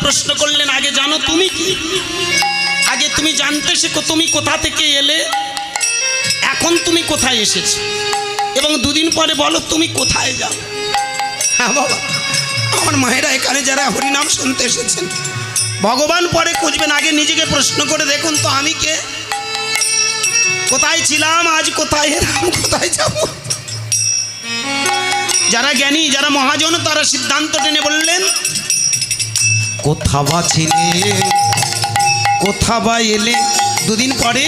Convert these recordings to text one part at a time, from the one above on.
প্রশ্ন করলেন, আগে জানো তুমি কি? আগে তুমি জানতে শেখো তুমি কোথা থেকে এলে, এখন তুমি কোথায় এসেছো, এবং দুদিন পরে বলো তুমি কোথায় যাও। হ্যাঁ বাবা, আমার মায়েরা এখানে যারা হরিনাম শুনতে এসেছেন, ভগবান পরে খুঁজবেন, আগে নিজেকে প্রশ্ন করে দেখুন তো আমি কে, কোথায় ছিলাম, আজ কোথায় এলাম, কোথায় যাব। যারা জ্ঞানী, যারা মহাজন, তারা সিদ্ধান্ত টেনে বললেন, কোথা বা ছিলে, কোথা বা এলে, দুদিন পরে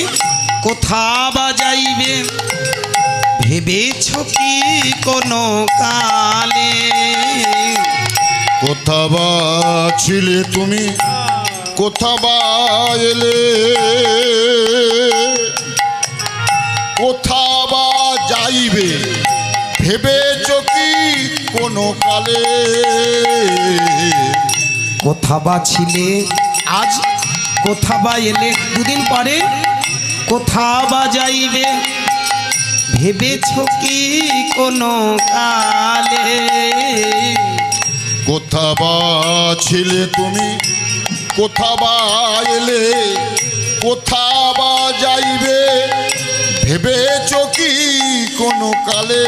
কোথা বা যাইবে, ভেবেছ কি কোনো কালে। কোথা বা ছিলে তুমি, কোথা বা এলে, কোথা বা যাইবে, ভেবেছ কি কোনো কালে। কোথা বা ছিলে আজ, কোথা বা এলে, দুদিন পরে কোথা বা যাইবে, ভেবেছ কি কোনো কালে। কোথা বা ছিলে তুমি, কোথা বা এলে, কোথা বা যাইবে, ভেবেছ কি কোনো কালে।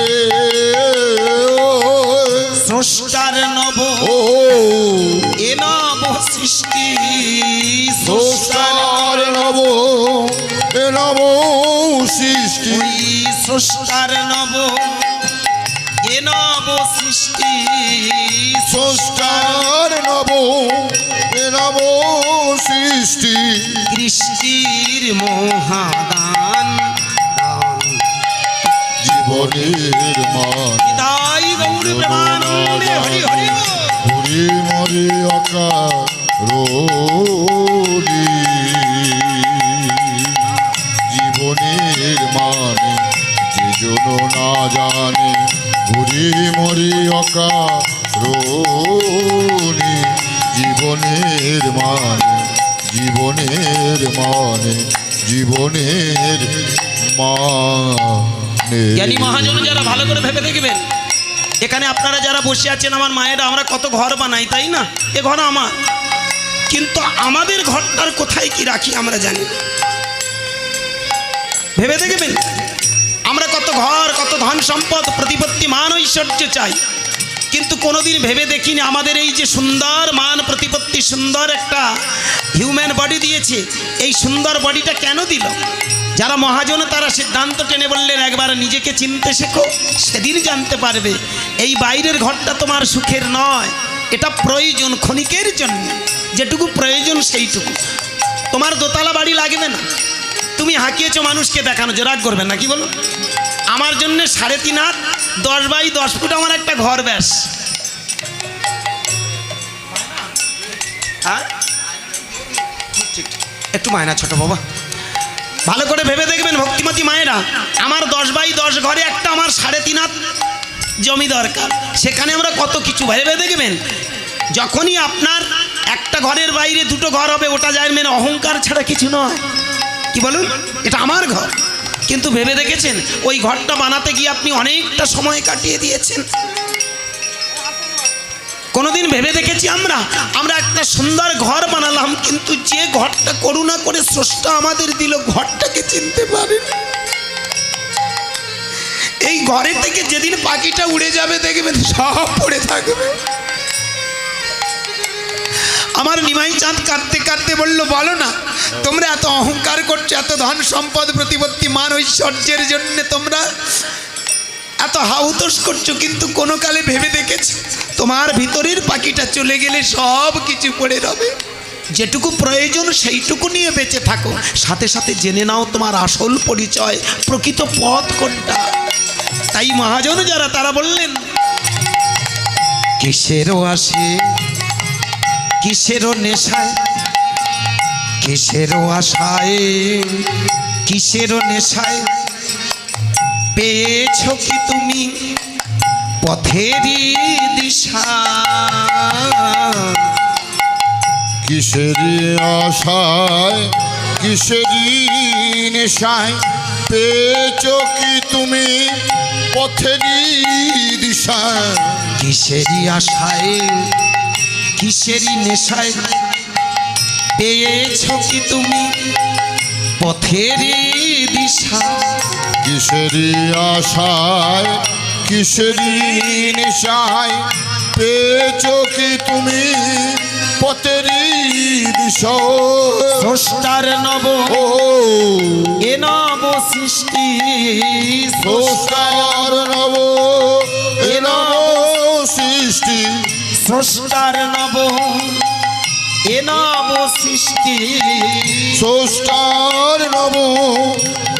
স্রষ্টার নব ও এ নব সৃষ্টি, স্রষ্টার নব এ নব সৃষ্টি, ওই স্রষ্টার নব এ নব সৃষ্টি, স্রষ্টার নব এ নব সৃষ্টি, সৃষ্টির মহাদান জীবনের মান। তাই গৌর প্রেমানন্দে হরি হরি হরি মরি অকারণি, জীবনের মানে যে জন না জানে, হরি মরি অকারণি, জীবনের মানে, জীবনের মানে, জীবনের মানে। জ্ঞানী মহাজন যারা ভালো করে ভেবে দেখবেন, এখানে আপনারা যারা বসে আছেন আমার মায়েরা, আমরা কত ঘর বানাই তাই না, এ ঘর আমার, কিন্তু আমাদের ঘরটার কোথায় কি রাখি আমরা জানি না। ভেবে দেখবেন, আমরা কত ঘর, কত ধন সম্পদ, প্রতিপত্তি, মান, ঐশ্বর্য চাই, কিন্তু কোনোদিন ভেবে দেখিনি আমাদের এই যে সুন্দর মান প্রতিপত্তি, সুন্দর একটা হিউম্যান বডি দিয়েছে, এই সুন্দর বডিটা কেন দিল। যারা মহাজন তারা সিদ্ধান্ত টেনে বললেন, একবার নিজেকে চিনতে শেখো, সেদিন জানতে পারবে এই বাইরের ঘরটা তোমার সুখের নয়, এটা প্রয়োজন, ক্ষণিকের জন্য, যেটুকু প্রয়োজন সেইটুকু। তোমার দোতলা বাড়ি লাগবে না, তুমি হাঁকিয়েছো মানুষকে দেখানো, যে রাগ করবেন না, কি বলো, আমার জন্য 3.5 হাত 10 বাই 10 ফুট আমার একটা ঘর, ব্যাস। হ্যাঁ ঠিক, একটু মায়না ছোট বাবা, ভালো করে ভেবে দেখবেন ভক্তিমতী মায়েরা, আমার 10 বাই 10 ঘরে একটা আমার 3.5 হাত জমি দরকার, সেখানে আমরা কত কিছু ভেবে দেখবেন। যখনই আপনার একটা ঘরের বাইরে 2টো ঘর হবে, ওটা যায় মেনে অহংকার ছাড়া কিছু নয়, কি বলুন, এটা আমার ঘর, কিন্তু ভেবে দেখেছেন ওই ঘরটা বানাতে গিয়ে আপনি অনেকটা সময় কাটিয়ে দিয়েছেন। কোনোদিন ভেবে দেখেছি আমরা একটা সুন্দর ঘর বানালাম, কিন্তু যে ঘরটা করুণা করে স্রষ্টা আমাদের দিল, ঘরটাকে চিনতে পারেন। এই ঘরে থেকে যেদিন পাখিটা উড়ে যাবে দেখবেন সব পড়ে থাকবে। আমার নিমাই চাঁদ কাঁদতে কাঁদতে বললো, বলো না তোমরা এত অহংকার করছো, এত ধন সম্পদ প্রতিপত্তি মান ঐশ্বর্যের জন্য তোমরা এত হাউতোষ করছো, কিন্তু কোনো কালে ভেবে দেখেছো তোমার ভিতরের পাখিটা চলে গেলে সব কিছু পড়ে রবে, যেটুকু প্রয়োজন সেইটুকু নিয়ে বেঁচে থাকো, সাথে সাথে জেনে নাও তোমার আসল পরিচয়, প্রকৃত পথ কোনটা। তাই মহাজন যারা তারা বললেন, কিসেরও আসে কিসেরও নেশায়, কিসেরও আশায়, কিসেরও নেশায়, পেয়েছ কি তুমি পথেরই দিশা। কিসেরই আশায়, কিসেরই নেশায়, পেয়েছ কি তুমি পথেরই দিশা। কিসেরই আশায়, কিসেরই নেশায় পেয়েছ কি তুমি পথেরই দিশা? কিসেরি আশায় কিসেরি নেশায় পেয়েছ কি তুমি পথেরই দিশা? স্রষ্টার নব ও এ নব সৃষ্টি, স্রষ্টার নব এ নব সৃষ্টি, স্রষ্টার নব এ নব সৃষ্টি, স্রষ্টার নব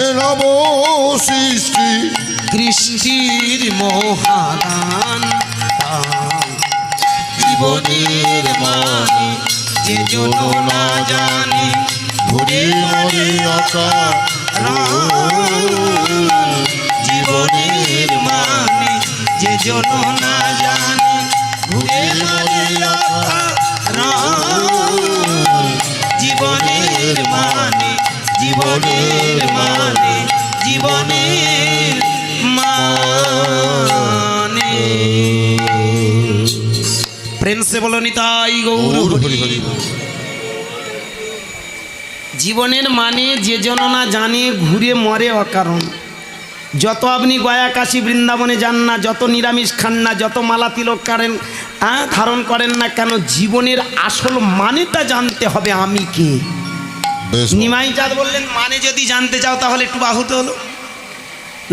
এ নব সৃষ্টি। কৃষ্টির মহাদান জীবনের মানে যে জন না জানে ঘুরে মরে আকার জীবনের মানে যে জন না জানে ঘুরে মরে জীবনের মানে জীবনের মানে জীবনের মানে। প্রেম সে বলো নিতাই গৌর হরি হরি। জীবনের মানে যে জন না জানে ঘুরে মরে অকারণ। যত আপনি গয়া কাশী বৃন্দাবনে যান না, যত নিরামিষ খান না, যত মালা তিলক করেন ধারণ করেন না কেন, জীবনের আসল মানেটা জানতে হবে আমি কে। নিমাই চাঁদ বললেন মানে যদি জানতে চাও তাহলে একটু বাহু তোলো।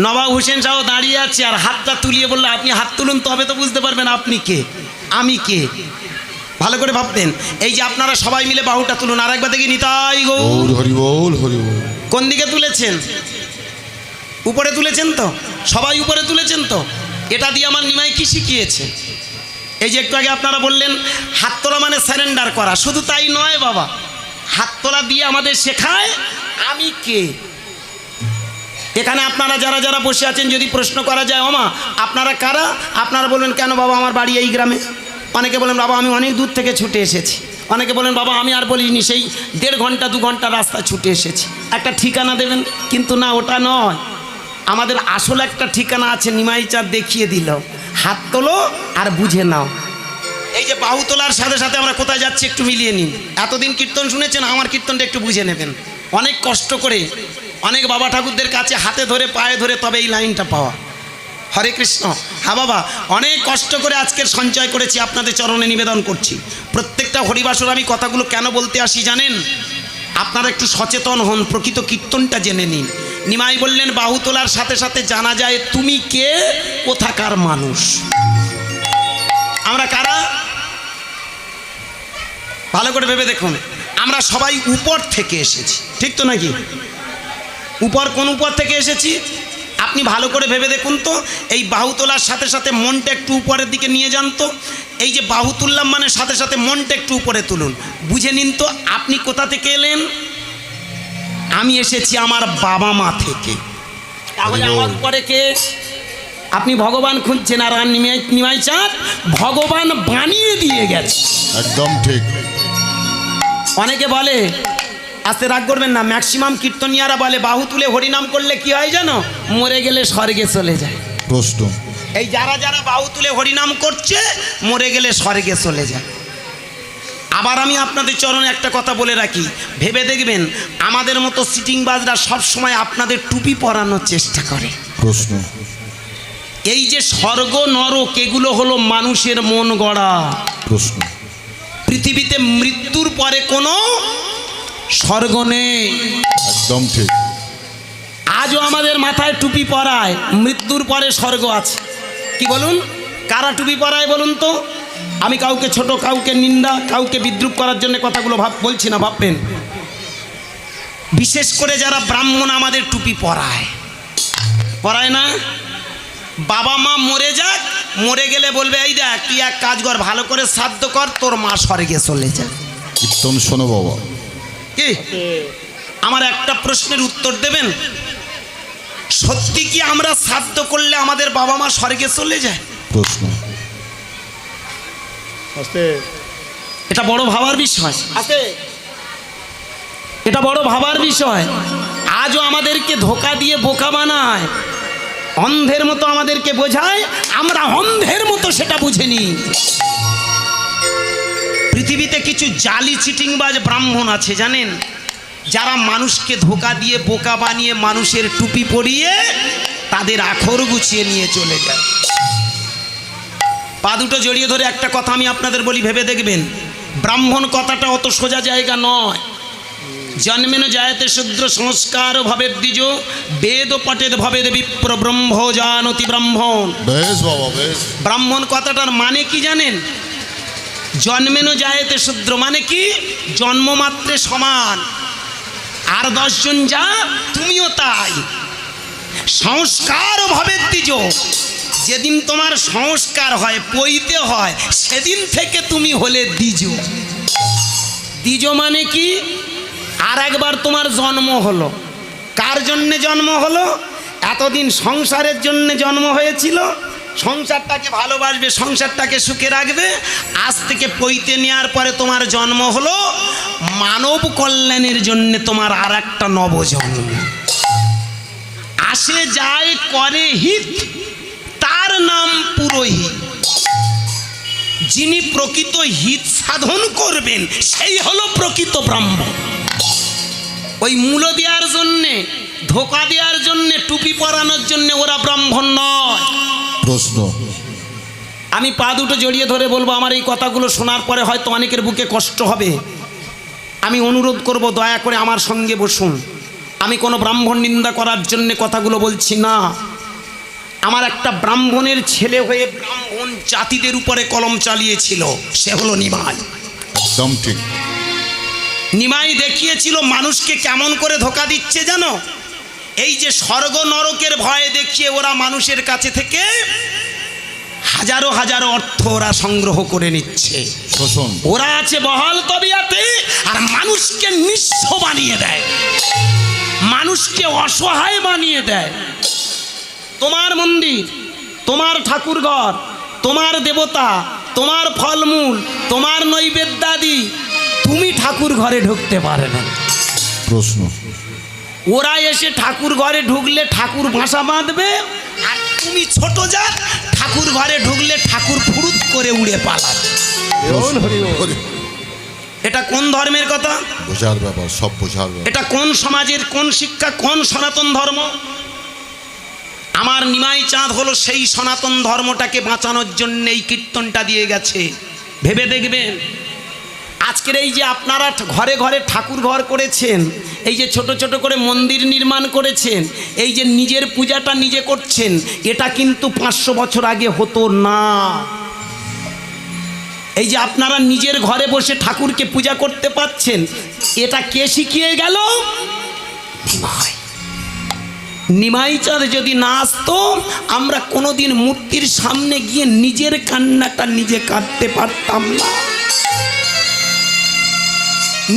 নবাব হোসেন সাহেব দাঁড়িয়ে আছে আর হাতটা তুলিয়ে বললো আপনি হাত তুলুন, তবে তো বুঝতে পারবেন আপনি কে আমি কে। ভালো করে ভাবতেন। এই যে আপনারা সবাই মিলে বাহুটা তুলুন, আর একবার দেখি নিতাই গৌর হরি বল হরি বল। কোন দিকে তুলেছেন? উপরে তুলেছেন তো? সবাই উপরে তুলেছেন তো? এটা দিয়ে আমার নিমাই কি শিখিয়েছে? এই যে একটু আগে আপনারা বললেন হাত তোলা মানে সারেন্ডার করা, শুধু তাই নয় বাবা, হাত তোলা দিয়ে আমাদের শেখায় আমি কে। এখানে আপনারা যারা যারা বসে আছেন যদি প্রশ্ন করা যায় ওমা আপনারা কারা, আপনারা বলবেন কেন বাবা আমার বাড়ি এই গ্রামে। অনেকে বলেন বাবা আমি অনেক দূর থেকে ছুটে এসেছি। অনেকে বলেন বাবা আমি আর বলিনি সেই 1.5 ঘন্টা 2 ঘন্টা রাস্তা ছুটে এসেছি। একটা ঠিকানা দেবেন, কিন্তু না ওটা নয়। আমাদের আসল একটা ঠিকানা আছে, নিমাই চাঁদ দেখিয়ে দিল। হাত তোলো আর বুঝে নাও। এই যে বাহু তোলার সাথে সাথে আমরা কোথায় যাচ্ছি একটু মিলিয়ে নিন। এতদিন কীর্তন শুনেছেন, আমার কীর্তনটা একটু বুঝে নেবেন। অনেক কষ্ট করে অনেক বাবা ঠাকুরদের কাছে হাতে ধরে পায়ে ধরে তবে এই লাইনটা পাওয়া। হরে কৃষ্ণ। হ্যাঁ বাবা, অনেক কষ্ট করে আজকের সঞ্চয় করেছি, আপনাদের চরণে নিবেদন করছি। প্রত্যেকটা হরিবাসর আমি কথাগুলো কেন বলতে আসি জানেন? আপনারা একটু সচেতন হন, প্রকৃত কীর্তনটা জেনে নিন। নিমাই বললেন বাহু তোলার সাথে সাথে জানা যায় তুমি কে, কোথাকার মানুষ। আমরা কারা? ভালো করে ভেবে দেখুন। আমরা সবাই উপর থেকে এসেছি, ঠিক তো নাকি? উপর কোন উপর থেকে এসেছি আপনি ভালো করে ভেবে দেখুন তো। এই বাহু তোলার সাথে সাথে মনটা একটু উপরের দিকে নিয়ে যান তো। এই যে বাহু তুললাম মানে সাথে সাথে মনটা একটু উপরে তুলুন, বুঝে নিন তো আপনি কোথা থেকে এলেন। আমি এসেছি আমার বাবা মা থেকে। তাহলে আমার উপরে কে? আপনি ভগবান খুঁজছেন, আর নিমাই চাঁদ ভগবান বানিয়ে দিয়ে গেছে। একদম ঠিক। অনেকে বলে, আস্তে রাগ করবেন না, ম্যাক্সিমাম কীর্তনিয়ারা বলে বাহু তুলে হরিনাম করলে কি হয় জানো? মরে গেলে স্বর্গে চলে যায়। প্রশ্ন এই যারা যারা বাহু তুলে হরিনাম করছে মরে গেলে স্বর্গে চলে যায়। আবার আমি আপনাদের চরণে একটা কথা বলে রাখি, ভেবে দেখবেন আমাদের মতো সিটিংবাজরা সবসময় আপনাদের টুপি পরানোর চেষ্টা করে। প্রশ্ন এই যে স্বর্গ নরক এগুলো হলো মানুষের মন গড়া প্রশ্ন। পৃথিবীতে মৃত্যুর পরে কোনো স্বর্গ নেই। একদম ঠিক। আজও আমাদের মাথায় টুপি পরায়, মৃত্যুর পরে স্বর্গ আছে। কি বলুন? কারা টুপি পরায় বলুন তো? আমি কাউকে ছোট, কাউকে নিন্দা, কাউকে বিদ্রুপ করার জন্য কথাগুলো বলছি না, ভাববেন। বিশেষ করে যারা ব্রাহ্মণ আমাদের টুপি পরায় না। বাবা মা মরে যাক, মরে গেলে বলবে এই দেখ তুই এক কাজ কর, ভালো করে শ্রাদ্ধ কর, তোর মা স্বর্গে চলে যায়। কীর্তন শোনো বাবা। কি আমার একটা প্রশ্নের উত্তর দেবেন? সত্যি কি আমরা শ্রাদ্ধ করলে আমাদের বাবা মা স্বর্গে চলে যায়? প্রশ্ন। এটা বড় ভাবার বিষয়। এটা বড় ভাবার বিষয়। আজও আমাদেরকে ধোকা দিয়ে বোকা বানায়, অন্ধের মতো আমাদেরকে বোঝায়, আমরা অন্ধের মতো সেটা বুঝিনি। পৃথিবীতে কিছু জালি চিটিংবাজ ব্রাহ্মণ আছে জানেন, যারা মানুষকে ধোকা দিয়ে বোকা বানিয়ে মানুষের টুপি পরিয়ে তাদের আখর গুছিয়ে নিয়ে চলে যায়। পা দুটো জড়িয়ে ধরে একটা কথা আমি আপনাদের বলি, ভেবে দেখবেন, ব্রাহ্মণ কথাটা অত সোজা জায়গা নয়। জন্মেন জায়তে শূদ্র সংস্কার ভবেদ দ্বিজ, বেদ পটেদ ভবেদ বিপ্র ব্রহ্ম জানতি ব্রাহ্মণ। বেশ বাবা বেশ। ব্রাহ্মণ কথাটার মানে কি জানেন? জন্মেন জায়তে শূদ্র মানে কি? জন্মমাত্রে সমান, আর 10 জন যা তুমিও তাই। সংস্কার ভবেদ দ্বিজ, যেদিন তোমার সংস্কার হয়, পইতে হয়, সেদিন থেকে তুমি হলে দ্বিজ। দ্বিজ মানে কি? আর একবার তোমার জন্ম হলো। কার জন্যে জন্ম হলো? এতদিন সংসারের জন্যে জন্ম হয়েছিল, সংসারটাকে ভালোবাসবে, সংসারটাকে সুখে রাখবে। আজ থেকে পইতে নেওয়ার পরে তোমার জন্ম হলো মানব কল্যাণের জন্যে, তোমার আর একটা নবজন্ম। আসে যায় করে হিত, তার নাম পুরোহিত। যিনি প্রকৃত হিত সাধন করবেন সেই হলো প্রকৃত ব্রাহ্মণ। ওই মূল দেওয়ার জন্যে, ধোকা দেওয়ার জন্যে, টুপি পরানোর জন্যে ওরা ব্রাহ্মণ নয়। প্রশ্ন, আমি পা দুটো জড়িয়ে ধরে বলবো, আমার এই কথাগুলো শোনার পরে হয়তো অনেকের বুকে কষ্ট হবে। আমি অনুরোধ করব, দয়া করে আমার সঙ্গে বসুন। আমি কোনো ব্রাহ্মণ নিন্দা করার জন্যে কথাগুলো বলছি না। আমার একটা ব্রাহ্মণের ছেলে হয়ে ব্রাহ্মণ জাতিদের উপরে কলম চালিয়েছিল, সে হলো নিমাই। একদম ঠিক। নিমাই দেখিয়েছিল মানুষকে কেমন করে ধোকা দিচ্ছে জানো? এই যে স্বর্গ নরকের ভয় দেখিয়ে ওরা মানুষের কাছে থেকে হাজারো হাজারো অর্থ ওরা সংগ্রহ করে নিচ্ছে। শোষণ। ওরা আছে বহাল তবিয়াতে, আর মানুষকে নিঃস্ব বানিয়ে দেয়, মানুষকে অসহায় বানিয়ে দেয়। তোমার মন্দির, তোমার ঠাকুরঘর, তোমার দেবতা, তোমার ফলমূল, তোমার নৈবেদ্যাদি, তুমি ঠাকুর ঘরে ঢুকতে পারে না। প্রশ্ন, ওরা এসে ঠাকুর ঘরে ঢুকলে ঠাকুর বাসা বাঁধবে, আর তুমি ছোট জাত, ঠাকুর ঘরে ঢুকলে ঠাকুর ফুরুত করে উড়ে পালাবে। এটা কোন ধর্মের কথা? বোঝার ব্যাপার, সব বোঝার ব্যাপার। এটা কোন সমাজের, কোন শিক্ষা, কোন সনাতন ধর্ম? আমার নিমাই চাঁদ হলো সেই সনাতন ধর্মটাকে বাঁচানোর জন্য এই কীর্তনটা দিয়ে গেছে। ভেবে দেখবেন, আজকের এই যে আপনারা ঘরে ঘরে ঠাকুর ঘর করেছেন, এই যে ছোট ছোট করে মন্দির নির্মাণ করেছেন, এই যে নিজের পূজাটা নিজে করছেন, এটা কিন্তু 500 বছর আগে হতো না। এই যে আপনারা নিজের ঘরে বসে ঠাকুরকে পূজা করতে পাচ্ছেন, এটা কে শিখিয়ে গেল? নিমাই। নিমাই চাঁদ যদি না আসতো, আমরা কোনোদিন মূর্তির সামনে গিয়ে নিজের কান্নাটা নিজে কাটতে পারতাম না।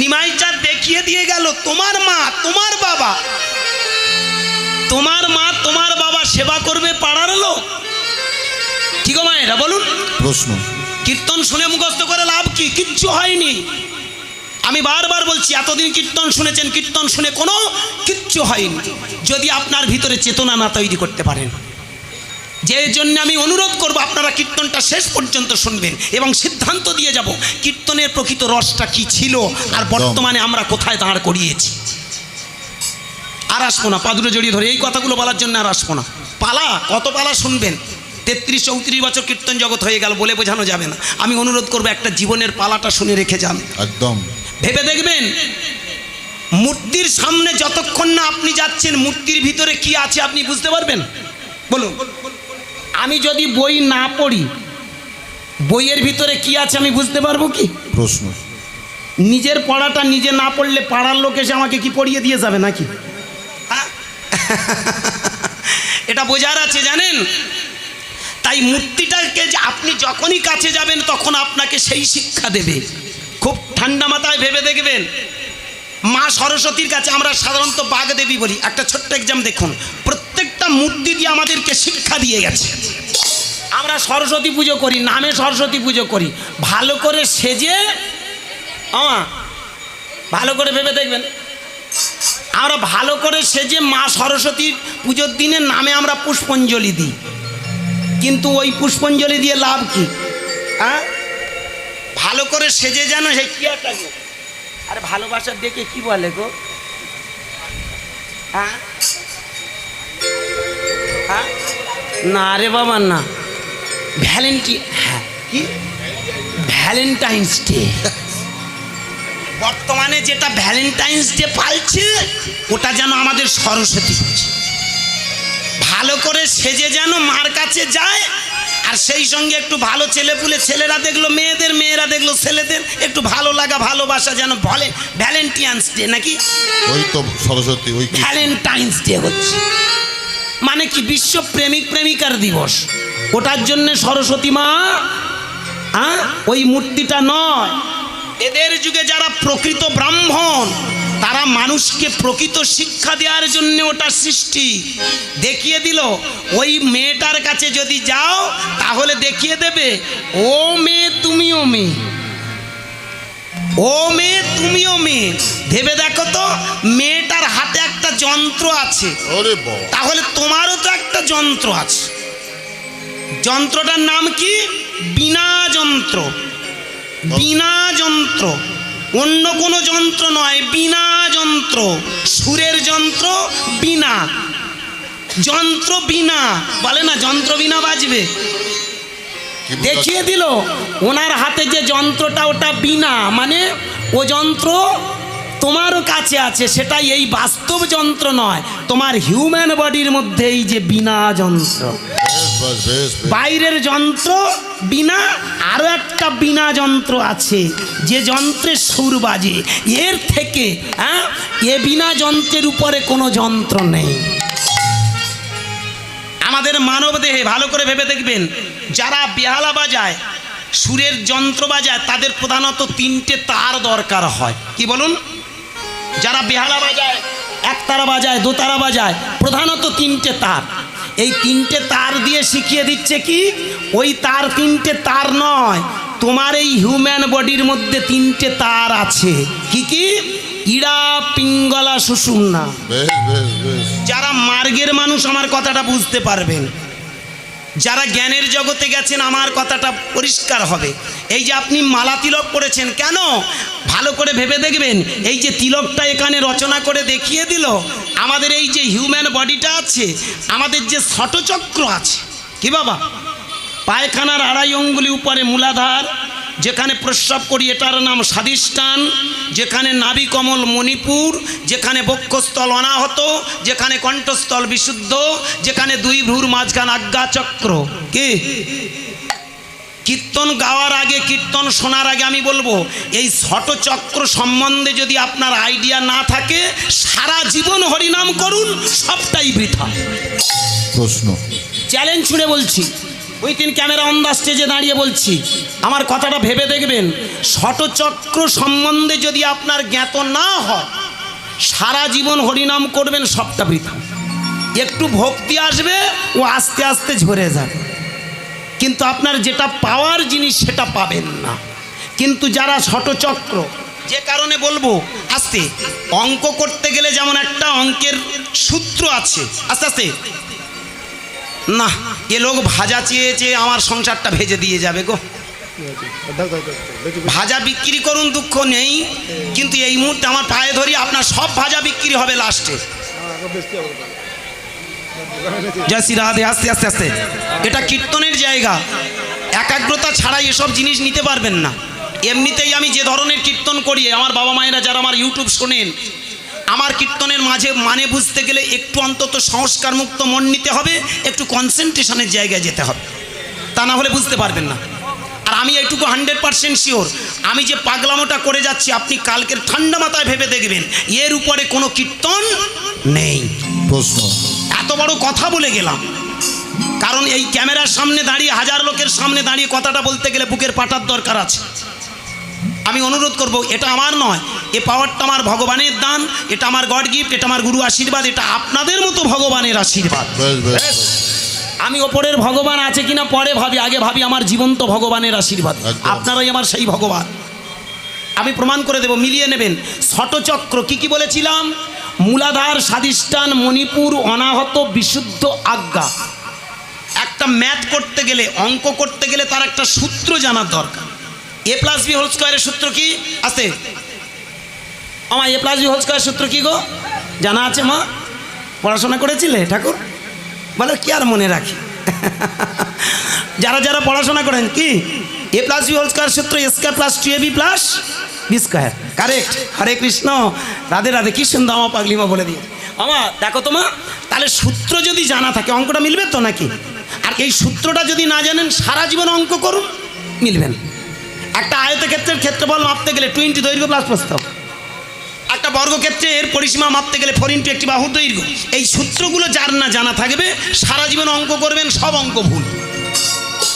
নিমাই চাঁদ দেখিয়ে দিয়ে গেল, তোমার মা, তোমার বাবা, তোমার মা, তোমার বাবা সেবা করবে পাড়ার লোক। কি গো মায়েরা বলুন? প্রশ্ন, কীর্তন শুনে মুখস্থ করে লাভ কি? কিচ্ছু হয়নি। আমি বারবার বলছি, এতদিন কীর্তন শুনেছেন, কীর্তন শুনে কোনো কিচ্ছু হয়নি যদি আপনার ভিতরে চেতনা না তৈরি করতে পারেন। যে জন্য আমি অনুরোধ করব, আপনারা কীর্তনটা শেষ পর্যন্ত শুনবেন এবং সিদ্ধান্ত দিয়ে যাব কীর্তনের প্রকৃত রসটা কি ছিল, আর বর্তমানে আমরা কোথায় দাঁড় করিয়েছি। আর আসবো না, পা দুটো জড়িয়ে ধরে এই কথাগুলো বলার জন্য আর আসবো না। পালা কত পালা শুনবেন? 33-34 বছর কীর্তন জগৎ হয়ে গেল, বলে বোঝানো যাবে না। আমি অনুরোধ করবো, একটা জীবনের পালাটা শুনে রেখে যান। একদম। ভেবে দেখবেন, মূর্তির সামনে যতক্ষণ না আপনি যাচ্ছেন, মূর্তির ভিতরে কি আছে আপনি বুঝতে পারবেন? বলুন। আমি যদি বই না পড়ি, বইয়ের ভিতরে কি আছে আমি বুঝতে পারবো কি? প্রশ্ন, নিজের পড়াটা নিজে না পড়লে পাড়ার লোক এসে আমাকে কি পড়িয়ে দিয়ে যাবে নাকি? হ্যাঁ, এটা বোঝার আছে জানেন। তাই মূর্তিটাকে যে আপনি যখনই কাছে যাবেন তখন আপনাকে সেই শিক্ষা দেবে। খুব ঠান্ডা মাথায় ভেবে দেখবেন, মা সরস্বতীর কাছে আমরা সাধারণত বাগদেবী বলি। একটা ছোট্ট এক্সাম দেখুন, প্রত্যেকটা মূর্তি দিয়ে আমাদেরকে শিক্ষা দিয়ে গেছে। আমরা সরস্বতী পুজো করি, নামে সরস্বতী পুজো করি, ভালো করে সেজে, ভালো করে ভেবে দেখবেন, আমরা ভালো করে সেজে মা সরস্বতীর পুজোর দিনে নামে আমরা পুষ্পাঞ্জলি দিই। কিন্তু ওই পুষ্পাঞ্জলি দিয়ে লাভ কি? হ্যাঁ, ভালো করে সেজে যেন সেই কি একটা গো, আরে ভালোবাসার দেখে কি বলে গো, হ্যাঁ হ্যাঁ না রে বাবা না, হ্যাঁ কি ভ্যালেন্টাইন্স ডে, বর্তমানে যেটা ভ্যালেন্টাইন্স ডে পালছে ওটা যেন আমাদের সরস্বতী পুজো। ভালো করে সেজে যেন মার কাছে যায়, আর সেই সঙ্গে একটু ভালো ছেলেপুলে, ছেলেরা দেখলো মেয়েদের, মেয়েরা দেখলো ছেলেদের, একটু ভালো লাগা ভালোবাসা যেন বলে ভ্যালেন্টাইন্স ডে নাকি, ওই তো সরস্বতী, ওই কি ভ্যালেন্টাইন্স ডে হচ্ছে মানে কি বিশ্ব প্রেমিক প্রেমিকার দিবস। ওটার জন্য সরস্বতী মা ওই মূর্তিটা নয়। এদের যুগে যারা প্রকৃত ব্রাহ্মণ তারা মানুষকে প্রকৃত শিক্ষা দেওয়ার জন্য ওটা সৃষ্টি দেখিয়ে দিল। ওই মেয়েটার কাছে যদি যাও তাহলে দেখিয়ে দেবে, ও মেয়ে তুমিও মেয়ে, ও মেয়ে তুমিও মেয়ে। ভেবে দেখো তো, মেয়েটার হাতে একটা যন্ত্র আছে, ওরে বাবা, তাহলে তোমারও তো একটা যন্ত্র আছে। যন্ত্রটার নাম কি? বীণা যন্ত্র। বীণা যন্ত্র, অন্য কোনো যন্ত্র নয়, বীণা যন্ত্র, সুরের যন্ত্র বীণা, যন্ত্র বীণা বলে না, যন্ত্র বীণা বাজবে। কি বুঝাচ্ছে? দেখিয়ে দিল ওনার হাতে যে যন্ত্রটা ওটা বীণা, মানে ও যন্ত্র তোমারও কাছে আছে, সেটা এই বাস্তব যন্ত্র নয়, তোমার হিউম্যান বডির মধ্যে এই যে বীণা যন্ত্র। বেশ, বেশ, বেশ, বেশ। বাইরের যন্ত্র বীণা, আরো একটা বীণা যন্ত্র আছে যে যন্ত্রে সুর বাজে। এর থেকে এ বীণা যন্ত্রের উপরে কোনো যন্ত্র নেই। আমাদের মানব দেহে ভালো করে ভেবে দেখবেন, যারা বেহালা বাজায়, সুরের যন্ত্র বাজায়, তাদের প্রধানত তিনটে তার দরকার হয়। কি বলুন? যারা বেহালা বাজায়, একতারা বাজায়, দোতারা বাজায়, প্রধানত তিনটে তার। এই তিনটে তার দিয়ে শিখিয়ে দিচ্ছে কি, ওই তার তিনটে তার নয়, তোমার এই হিউম্যান বডির মধ্যে তিনটে তার আছে। কি কি? ইড়া, পিঙ্গলা, সুষুম্না। বেশ, বেশ, বেশ। যারা মার্গের মানুষ আমার কথাটা বুঝতে পারবেন, যারা জ্ঞানের জগতে গেছেন আমার কথাটা পরিষ্কার হবে। এই যে আপনি মালা তিলক করেছেন, কেন? ভালো করে ভেবে দেখবেন, এই যে তিলকটা এখানে রচনা করে দেখিয়ে দিল, আমাদের এই যে হিউম্যান বডিটা আছে, আমাদের যে ষটচক্র আছে, কি বাবা, পায়খানার আড়াই অঙ্গুলি উপরে মূলাধার, যেখানে প্রস্রাব করি এটার নাম স্বাধিষ্ঠান, যেখানে নাভিকমল মণিপুর, যেখানে বক্ষস্থল অনাহত, যেখানে কণ্ঠস্থল বিশুদ্ধ, যেখানে দুই ভ্রুর মাঝখান আজ্ঞাচক্র। কি? কীর্তন গাওয়ার আগে, কীর্তন শোনার আগে আমি বলবো, এই ষটচক্র সম্বন্ধে যদি আপনার আইডিয়া না থাকে, সারা জীবন হরিনাম করুন, সবটাই বৃথা। প্রশ্ন, চ্যালেঞ্জ ছুড়ে বলছি, উইথিন ক্যামেরা অন দ্য স্টেজে দাঁড়িয়ে বলছি, আমার কথাটা ভেবে দেখবেন, ষটচক্র সম্বন্ধে যদি আপনার জ্ঞাত না হয়, সারা জীবন হরিনাম করবেন, সবটা বৃথা। একটু ভক্তি আসবে, ও আস্তে আস্তে ঝরে যাবে, কিন্তু আপনার যেটা পাওয়ার জিনিস সেটা পাবেন না। কিন্তু যারা ষটচক্র, যে কারণে বলবো, আস্তে অঙ্ক করতে গেলে যেমন একটা অঙ্কের সূত্র আছে, আস্তে আস্তে না, এ লোক ভাজা চেয়েছে, আমার সংসারটা ভেজে দিয়ে যাবে গো। ভাজা বিক্রি করুন, দুঃখ নেই, কিন্তু এই মুহূর্তে আমার পায়ে ধরি, আপনার সব ভাজা বিক্রি হবে লাস্টে। জয় শ্রী রাধে। আস্তে আস্তে আস্তে, এটা কীর্তনের জায়গা, একাগ্রতা ছাড়াই এসব জিনিস নিতে পারবেন না। এমনিতেই আমি যে ধরনের কীর্তন করি, আমার বাবা মায়েরা যারা আমার ইউটিউব শোনেন, আমার কীর্তনের মাঝে মানে বুঝতে গেলে একটু অন্তত সংস্কার মুক্ত মন নিতে হবে, একটু কনসেন্ট্রেশনের জায়গায় যেতে হবে, তা না হলে বুঝতে পারবেন না। আর আমি এইটুকু 100% শিওর, আমি যে পাগলামোটা করে যাচ্ছি, আপনি কালকের ঠান্ডা মাথায় ভেবে দেখবেন, এর উপরে কোনো কীর্তন নেই। প্রশ্ন, এত বড় কথা বলে গেলাম, কারণ এই ক্যামেরার সামনে দাঁড়িয়ে, হাজার লোকের সামনে দাঁড়িয়ে কথাটা বলতে গেলে বুকের পাটার দরকার আছে। আমি অনুরোধ করব, এটা আমার নয়, এ পাওয়ারটা আমার ভগবানের দান, এটা আমার গড গিফট, এটা আমার গুরু আশীর্বাদ, এটা আপনাদের মতো ভগবানের আশীর্বাদ। বেশ, বেশ। আমি ওপরের ভগবান আছে কিনা পরে ভাবি, আগে ভাবি আমার জীবন্ত ভগবানের আশীর্বাদ। একদম। আপনারাই আমার সেই ভগবান, আমি প্রমাণ করে দেব, মিলিয়ে নেবেন। ষটচক্র কি কি বলেছিলাম? মূলাধার, স্বাধিষ্ঠান, মণিপুর, অনাহত, বিশুদ্ধ, আজ্ঞা। একটা ম্যাথ করতে গেলে, অঙ্ক করতে গেলে তার একটা সূত্র জানার দরকার। এ প্লাস বি হোল স্কোয়ারের সূত্র কি আছে? আমার এ প্লাস বি হোল স্কোয়ারের সূত্র কি গো জানা আছে মা? পড়াশোনা করেছিলে ঠাকুর? বলে কি আর মনে রাখি। যারা যারা পড়াশোনা করেন কি A plus B whole square সূত্র A square plus 2ab plus B square. Correct. Hare Krishna, Radhe Radhe. কি সুন্দর আমার পাগলিমা বলে দিয়ে। আমার দেখো তোমা, তাহলে সূত্র যদি জানা থাকে অঙ্কটা মিলবে তো নাকি? আর এই সূত্রটা যদি না জানেন সারা জীবন অঙ্ক করুন মিলবেন। একটা আয়তক্ষেত্রের ক্ষেত্রফল মাপতে গেলে 20 দৈর্ঘ্য প্লাস প্রস্থ, একটা বর্গক্ষেত্রের পরিসীমা মাপতে গেলে 4 × একটি বাহুর দৈর্ঘ্য। এই সূত্রগুলো যার না জানা থাকবে সারা জীবন অঙ্ক করবেন, সব অঙ্ক ভুল।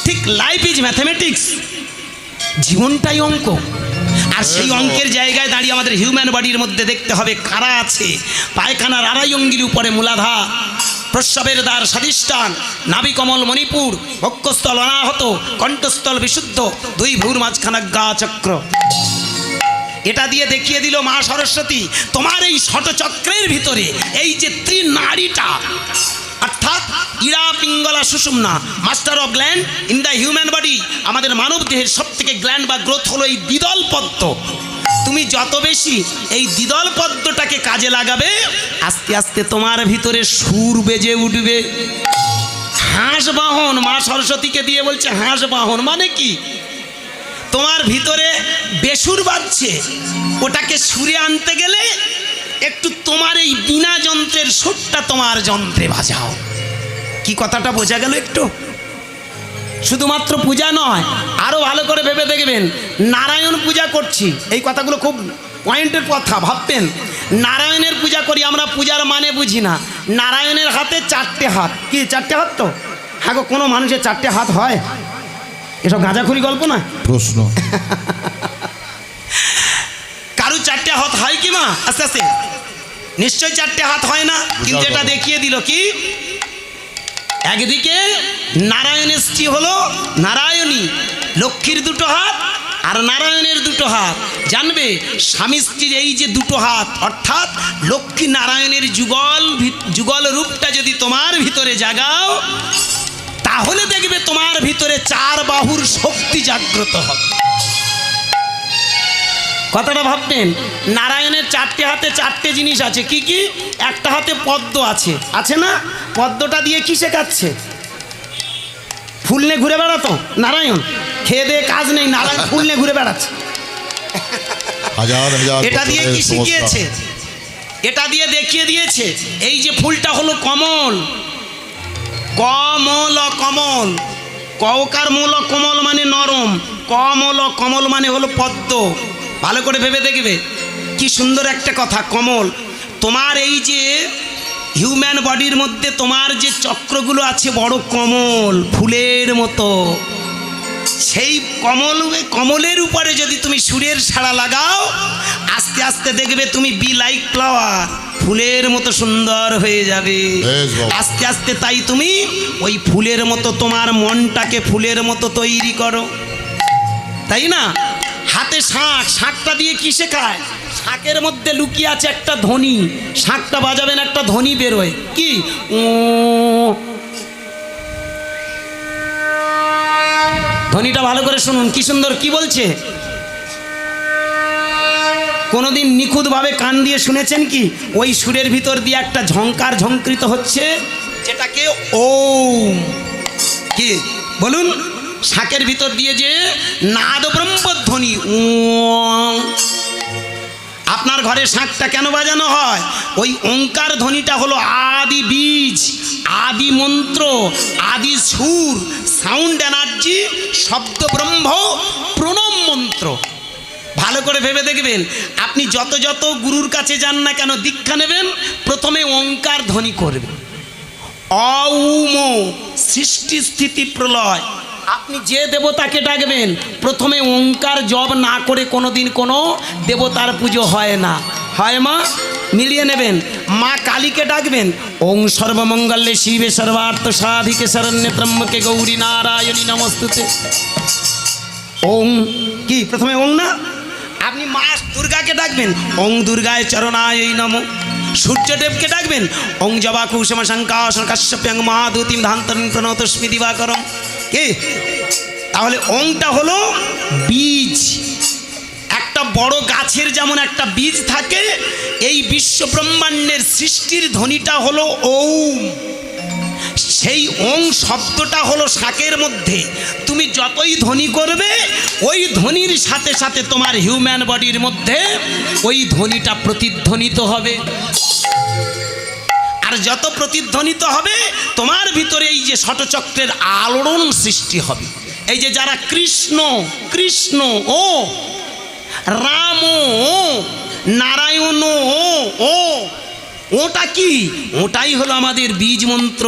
ঠিক লাইফ ইজ ম্যাথামেটিক্স, জীবনটাই অঙ্ক। আর সেই অঙ্কের জায়গায় দাঁড়িয়ে আমাদের হিউম্যান বডির মধ্যে দেখতে হবে কারা আছে। পায়খানার আড়াই অঙ্গির উপরে মূলাধার, প্রস্রাবের দ্বার স্বাধিষ্ঠান, নাভিকমল মণিপুর, বক্ষস্থল অনাহত, কণ্ঠস্থল বিশুদ্ধ, 2 ভ্রুর মাঝখানা গা চক্র। এটা দিয়ে দেখিয়ে দিল মা সরস্বতী তোমার এই ষটচক্রের ভিতরে এই যে ত্রিনাড়িটা, অর্থাৎ Ida Pingala Sushumna, master of gland in the human body. আমাদের মানব দেহের সব থেকে গ্ল্যান্ড বা গ্রোথ হলো এই দ্বিদল পদ্ম। তুমি যত বেশি এই দ্বিদল পদ্মটাকে কাজে লাগাবে আস্তে আস্তে তোমার ভিতরে সুর বেজে উঠবে। হাঁস বাহন মা সরস্বতীকে দিয়ে বলছে, হাঁস বাহন মানে কি? তোমার ভিতরে বেসুর বাজছে, ওটাকে সুরে আনতে গেলে একটু তোমার এই বিনা যন্ত্রের সুরটা তোমার যন্ত্রে বাজাও। কি কথাটা বোঝা গেল একটু? শুধুমাত্র পূজা নয়, আরো ভালো করে ভেবে দেখবেন। নারায়ণ পূজা করছি, এই কথাগুলো খুব পয়েন্টের কথা ভাববেন। নারায়ণের পূজা করি আমরা, পূজার মানে বুঝি না। নারায়ণের হাতে 4টে হাত। কি 4টে হাত? তো হ্যাঁ গো, কোনো মানুষের 4টে হাত হয়? এসব গাঁজাখুরি গল্প না প্রশ্ন। কারু 4টে হাত হয় কি মা? আস্তে আস্তে নিশ্চয় 4টে হাত হয় না, কিন্তু এটা দেখিয়ে দিল কি একদিকে নারায়ণের স্ত্রী হলো নারায়ণী, লক্ষ্মীর 2টো হাত আর নারায়ণের 2টো হাত। জানবে স্বামী স্ত্রীর এই যে 2টো হাত, অর্থাৎ লক্ষ্মী নারায়ণের যুগল রূপটা যদি তোমার ভিতরে জাগাও তাহলে দেখবে তোমার ভিতরে 4 বাহুর শক্তি জাগ্রত হবে। কথাটা ভাববেন। নারায়ণের 4টে হাতে 4টে জিনিস আছে। কি কি? একটা হাতে পদ্ম আছে, আছে না? পদ্মটা দিয়ে কি শেখাচ্ছে? ফুল নিয়ে ঘুরে বেড়াতো নারায়ণ, খেয়ে দিয়ে কাজ নেই, নারায়ণ ফুল নিয়ে ঘুরে বেড়াচ্ছে। এটা দিয়ে কি শিখিয়েছে? এটা দিয়ে দেখিয়ে দিয়েছে এই যে ফুলটা হলো কমল। কমল কমল, কওকার মূল কমল মানে নরম, কমল কমল মানে হলো পদ্ম। ভালো করে ভেবে দেখবে কি সুন্দর একটা কথা। কমল, তোমার এই যে হিউম্যান বডির মধ্যে তোমার যে চক্রগুলো আছে বড় কমল ফুলের মতো, সেই কমলের উপরে যদি তুমি সুরের সাড়া লাগাও আস্তে আস্তে দেখবে তুমি বি লাইক ফ্লাওয়ার, ফুলের মতো সুন্দর হয়ে যাবে আস্তে আস্তে। তাই তুমি ওই ফুলের মতো তোমার মনটাকে ফুলের মতো তৈরি করো, তাই না? হাতে শাঁখ, শাঁখটা দিয়ে কি শেখায়? শাঁখের মধ্যে লুকিয়ে আছে একটা ধ্বনি। শাঁখটা বাজাবেন একটা ধ্বনি বেরোয়। কি? ধ্বনিটা ভালো করে শুনুন, কি সুন্দর। কি বলছে? কোনোদিন নিখুঁতভাবে কান দিয়ে শুনেছেন কি? ওই সুরের ভিতর দিয়ে একটা ঝংকার ঝংকৃত হচ্ছে, যেটাকে ওম। কি বলুন? শাঁখের ভিতর দিয়ে যে নাদ ব্রহ্মধ্বনি। আপনার ঘরে শাঁখটা কেন বাজানো হয়? ওই ওঙ্কার ধ্বনিটা হলো আদি বীজ, আদি মন্ত্র, আদি সুর, সাউন্ড এনার্জি, শব্দ ব্রহ্ম, প্রণব মন্ত্র। ভালো করে ভেবে দেখবেন, আপনি যত যত গুরুর কাছে যান না কেন, দীক্ষা নেবেন, প্রথমে ওঙ্কার ধ্বনি করবেন। অউম, সৃষ্টি স্থিতি প্রলয়। আপনি যে দেবতাকে ডাকবেন প্রথমে ওঙ্কার জপ না করে কোনোদিন কোনো দেবতার পুজো হয় না। হয় মা? মিলিয়ে নেবেন। মা কালীকে ডাকবেন, ওং সর্বমঙ্গলে শিবে সর্বার্থ সাধিকে শরণ্যে ত্র্যম্বকে গৌরী নারায়ণী নমস্তুতে। ওং কি? প্রথমে ওং না? আপনি মা দুর্গাকে ডাকবেন, ওং দুর্গায় চরণায় নমঃ। সূর্যদেবকে ডাকবেন, ওং জবা কুসুম শঙ্কাশন কাশ্যপ্যাং মহাদূতিম ধান্তন প্রণতস্মি দিবাকরম। কি? তাহলে ওংটা হলো বীজ। একটা বড় গাছের যেমন একটা বীজ থাকে, এই বিশ্ব ব্রহ্মাণ্ডের সৃষ্টির ধ্বনিটা হলো ওম। সেই ওং শব্দটা হলো শাকের মধ্যে। তুমি যতই ধ্বনি করবে, ওই ধ্বনির সাথে সাথে তোমার হিউম্যান বডির মধ্যে ওই ধ্বনিটা প্রতিধ্বনিত হবে। আর যত প্রতিধ্বনিত হবে, তোমার ভিতরে এই যে ষটচক্রের আলোড়ন সৃষ্টি হবে। এই যে যারা কৃষ্ণ কৃষ্ণ ও, রাম ও, নারায়ণ ও, ওটা কি? ওটাই হলো আমাদের বীজ মন্ত্র।